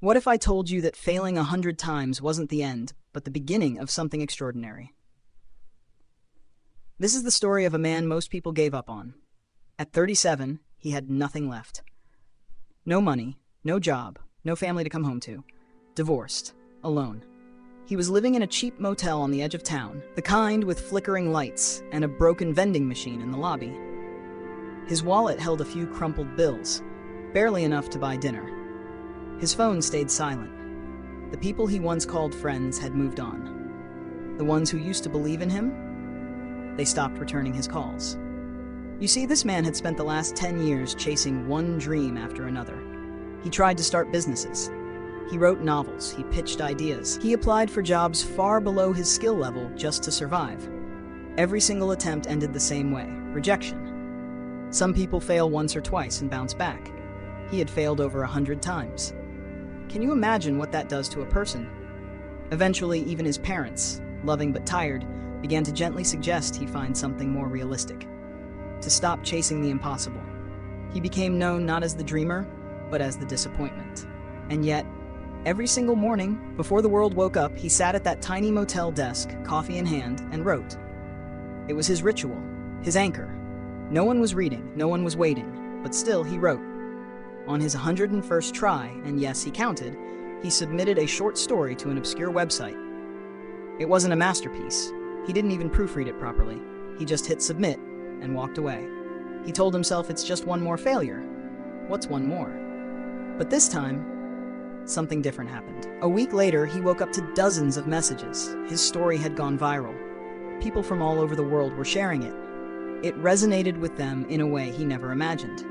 What if I told you that failing 100 times wasn't the end, but the beginning of something extraordinary? This is the story of a man most people gave up on. At 37, he had nothing left. No money, no job, no family to come home to. Divorced, alone. He was living in a cheap motel on the edge of town, the kind with flickering lights and a broken vending machine in the lobby. His wallet held a few crumpled bills, barely enough to buy dinner. His phone stayed silent. The people he once called friends had moved on. The ones who used to believe in him, they stopped returning his calls. You see, this man had spent the last 10 years chasing one dream after another. He tried to start businesses. He wrote novels, he pitched ideas. He applied for jobs far below his skill level just to survive. Every single attempt ended the same way, rejection. Some people fail once or twice and bounce back. He had failed over 100 times. Can you imagine what that does to a person? Eventually, even his parents, loving but tired, began to gently suggest he find something more realistic. To stop chasing the impossible. He became known not as the dreamer, but as the disappointment. And yet, every single morning, before the world woke up, he sat at that tiny motel desk, coffee in hand, and wrote. It was his ritual, his anchor. No one was reading, no one was waiting, but still he wrote. On his 101st try, and yes, he counted, he submitted a short story to an obscure website. It wasn't a masterpiece. He didn't even proofread it properly. He just hit submit and walked away. He told himself it's just one more failure. What's one more? But this time, something different happened. A week later, he woke up to dozens of messages. His story had gone viral. People from all over the world were sharing it. It resonated with them in a way he never imagined.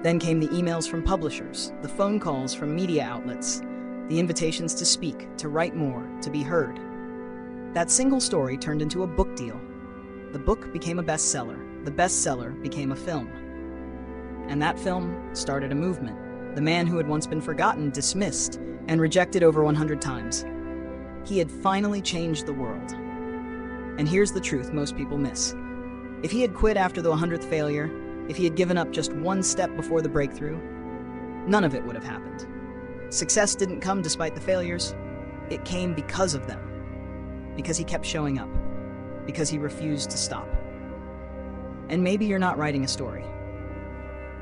Then came the emails from publishers, the phone calls from media outlets, the invitations to speak, to write more, to be heard. That single story turned into a book deal. The book became a bestseller. The bestseller became a film. And that film started a movement. The man who had once been forgotten, dismissed, and rejected over 100 times. He had finally changed the world. And here's the truth most people miss. If he had quit after the 100th failure, if he had given up just one step before the breakthrough, none of it would have happened. Success didn't come despite the failures. It came because of them. Because he kept showing up. Because he refused to stop. And maybe you're not writing a story.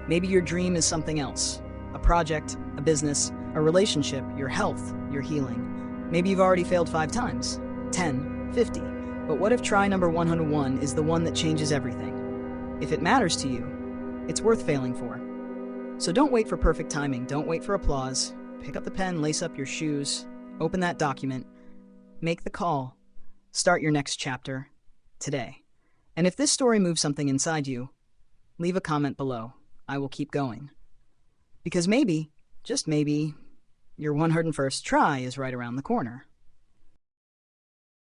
Maybe your dream is something else. A project, a business, a relationship, your health, your healing. Maybe you've already failed 5 times, 10, 50. But what if try number 101 is the one that changes everything? If it matters to you, it's worth failing for. So don't wait for perfect timing. Don't wait for applause. Pick up the pen, lace up your shoes, open that document, make the call, start your next chapter today. And if this story moves something inside you, leave a comment below. I will keep going. Because maybe, just maybe, your 101st try is right around the corner.